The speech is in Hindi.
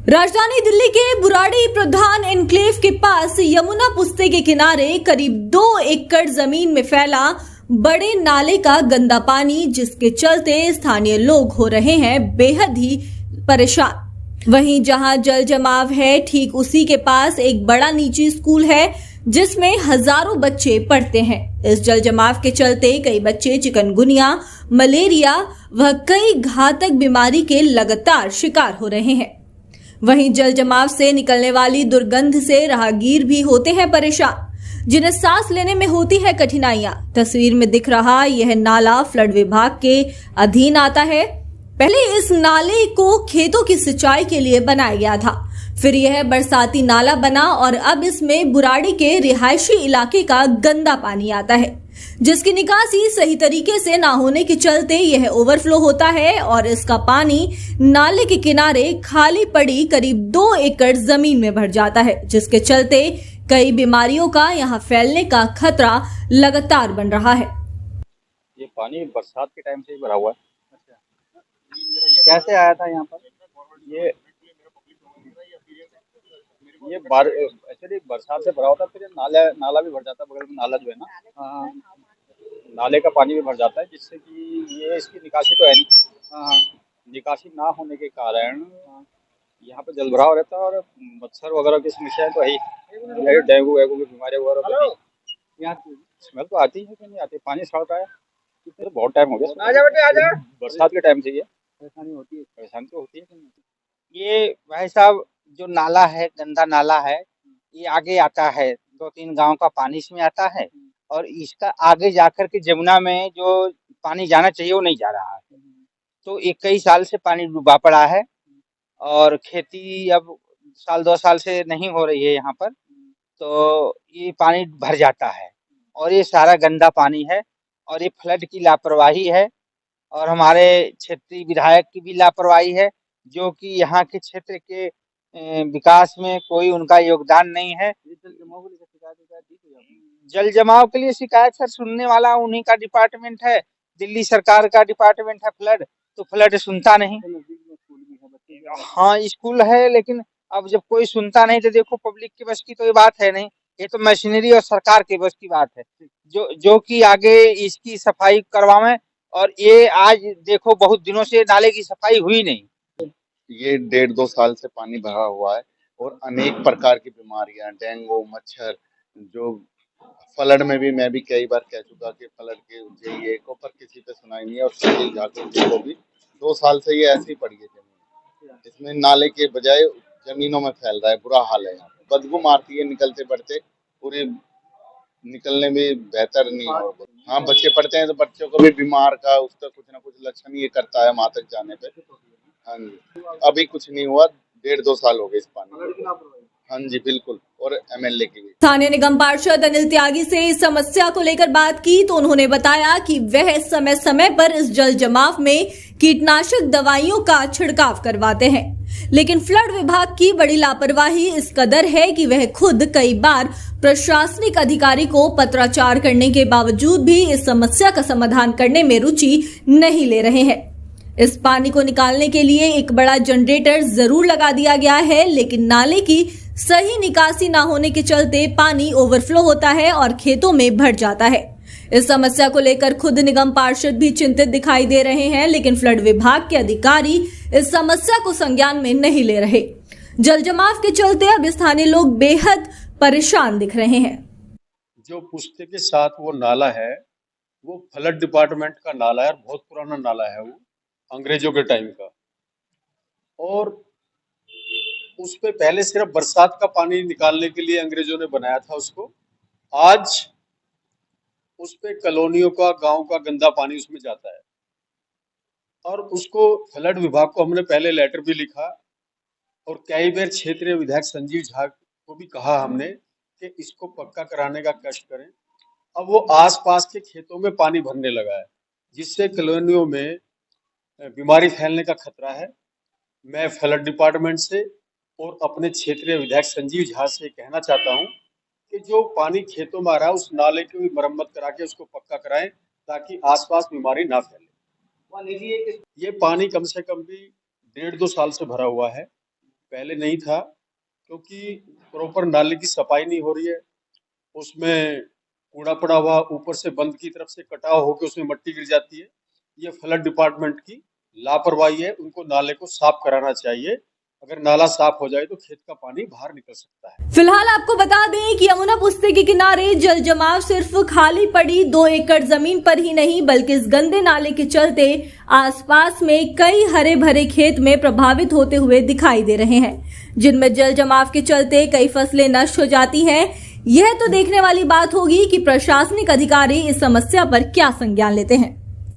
राजधानी दिल्ली के बुराड़ी प्रधान एन्क्लेव के पास यमुना पुस्ते के किनारे करीब 2 एकड़ जमीन में फैला बड़े नाले का गंदा पानी, जिसके चलते स्थानीय लोग हो रहे हैं बेहद ही परेशान। वहीं जहां जल जमाव है, ठीक उसी के पास एक बड़ा निजी स्कूल है जिसमें हजारों बच्चे पढ़ते हैं। इस जल जमाव के चलते कई बच्चे चिकनगुनिया, मलेरिया व कई घातक बीमारी के लगातार शिकार हो रहे हैं। वहीं जल जमाव से निकलने वाली दुर्गंध से राहगीर भी होते हैं परेशान, जिन्हें सांस लेने में होती है कठिनाइयां। तस्वीर में दिख रहा यह नाला फ्लड विभाग के अधीन आता है। पहले इस नाले को खेतों की सिंचाई के लिए बनाया गया था, फिर यह बरसाती नाला बना और अब इसमें बुराड़ी के रिहायशी इलाके का गंदा पानी आता है, जिसकी निकासी सही तरीके से ना होने के चलते यह ओवरफ्लो होता है और इसका पानी नाले के किनारे खाली पड़ी करीब 2 एकड़ जमीन में भर जाता है, जिसके चलते कई बीमारियों का यहाँ फैलने का खतरा लगातार बन रहा है। ये पानी बरसात के टाइम से ही भरा हुआ है। कैसे आया था यहाँ पर? ये एक्चुअली बरसात से भरा होता है, फिर नाला भी भर जाता है। बगल में नाला जो है ना, नाले का पानी भी भर जाता है, जिससे कि ये इसकी निकासी तो है नहीं। निकासी ना होने के कारण यहाँ पे जल भराव रहता है और मच्छर वगैरह की समस्या तो है ही। डेंगू वेगू की बीमारी वगैरह यहाँ स्मेल तो आती है कि नहीं आती। पानी सड़ता है तो बहुत टाइम हो गया, बरसात के टाइम से ये परेशानी तो होती है। ये भाई साहब जो नाला है, गंदा नाला है, ये आगे आता है, 2-3 गांव का पानी इसमें आता है और इसका आगे जाकर के जमुना में जो पानी जाना चाहिए वो नहीं जा रहा है। तो 21 साल से पानी डूबा पड़ा है और खेती अब साल 2 साल से नहीं हो रही है यहाँ पर। तो ये पानी भर जाता है और ये सारा गंदा पानी है और ये फ्लड की लापरवाही है और हमारे क्षेत्रीय विधायक की भी लापरवाही है, जो कि यहाँ के क्षेत्र के विकास में कोई उनका योगदान नहीं है। जल जमाव के लिए शिकायत सर सुनने वाला उन्हीं का डिपार्टमेंट है, दिल्ली सरकार का डिपार्टमेंट है फ्लड, तो फ्लड सुनता नहीं। हाँ स्कूल है, लेकिन अब जब कोई सुनता नहीं तो देखो पब्लिक के बस की तो ये बात है नहीं, ये तो मशीनरी और सरकार के बस की बात है जो कि आगे इसकी सफाई करवावे। और ये आज देखो बहुत दिनों से नाले की सफाई हुई नहीं। ये 1.5-2 साल से पानी भरा हुआ है और अनेक प्रकार की बीमारियां, डेंगू, मच्छर, जो फ्लड में भी मैं भी कई बार कह चुका कि फ्लड के ये को पर किसी पे सुनाई नहीं है। और सभी झारखंड को भी 2 साल से ये ऐसी पड़ी है जमीन, इसमें नाले के बजाय जमीनों में फैल रहा है। बुरा हाल है, यहाँ बदबू मारती है निकलते पड़ते, पूरे निकलने में बेहतर नहीं हो। हाँ बच्चे पढ़ते हैं तो बच्चों को भी बीमार का उसका कुछ ना कुछ लक्षण ये करता है वहां तक जाने पे। हाँ जी, अभी कुछ नहीं हुआ, 1.5-2 साल हो गए इस पानी। हाँ जी बिल्कुल, और एमएलए की भी। स्थानीय निगम पार्षद अनिल त्यागी से इस समस्या को लेकर बात की तो उन्होंने बताया कि वह समय समय पर इस जल जमाव में कीटनाशक दवाइयों का छिड़काव करवाते हैं, लेकिन फ्लड विभाग की बड़ी लापरवाही इस कदर है कि वह खुद कई बार प्रशासनिक अधिकारी को पत्राचार करने के बावजूद भी इस समस्या का समाधान करने में रुचि नहीं ले रहे हैं। इस पानी को निकालने के लिए एक बड़ा जनरेटर जरूर लगा दिया गया है, लेकिन नाले की सही निकासी ना होने के चलते पानी ओवरफ्लो होता है और खेतों में भर जाता है। इस समस्या को लेकर खुद निगम पार्षद भी चिंतित दिखाई दे रहे हैं, लेकिन फ्लड विभाग के अधिकारी इस समस्या को संज्ञान में नहीं ले रहे। जल जमाव के चलते अब स्थानीय लोग बेहद परेशान दिख रहे हैं। जो पुश्ते के साथ वो नाला है वो फ्लड डिपार्टमेंट का नाला है और बहुत पुराना नाला है, वो अंग्रेजों के टाइम का। और उस पे पहले सिर्फ बरसात का पानी निकालने के लिए अंग्रेजों ने बनाया था उसको। आज उस पे कॉलोनियों का, गांव का गंदा पानी उसमें जाता है और उसको फ्लड विभाग को हमने पहले लेटर भी लिखा और कई बार क्षेत्रीय विधायक संजीव झा को भी कहा हमने कि इसको पक्का कराने का कष्ट करें। अब वो आसपास के खेतों में पानी भरने लगा है, जिससे कॉलोनियों में बीमारी फैलने का खतरा है। मैं फ्लड डिपार्टमेंट से और अपने क्षेत्रीय विधायक संजीव झा से कहना चाहता हूं कि जो पानी खेतों में आ रहा है उस नाले की भी मरम्मत करा के उसको पक्का कराएं, ताकि आसपास बीमारी ना फैले। ये पानी कम से कम भी 1.5-2 साल से भरा हुआ है पहले नहीं था, क्योंकि प्रॉपर नाले की सफाई नहीं हो रही है। उसमें कूड़ा पड़ा हुआ ऊपर से बंद की तरफ से कटाव होकर उसमें मट्टी गिर जाती है। ये फ्लड डिपार्टमेंट की लापरवाही है, उनको नाले को साफ कराना चाहिए। अगर नाला साफ हो जाए तो खेत का पानी बाहर निकल सकता है। फिलहाल आपको बता दें कि यमुना पुस्ते के किनारे जल जमाव सिर्फ खाली पड़ी 2 एकड़ जमीन पर ही नहीं बल्कि इस गंदे नाले के चलते आसपास में कई हरे भरे खेत में प्रभावित होते हुए दिखाई दे रहे हैं, जिनमें जल जमाव के चलते कई फसलें नष्ट हो जाती हैं। यह तो देखने वाली बात होगी कि प्रशासनिक अधिकारी इस समस्या पर क्या संज्ञान लेते हैं।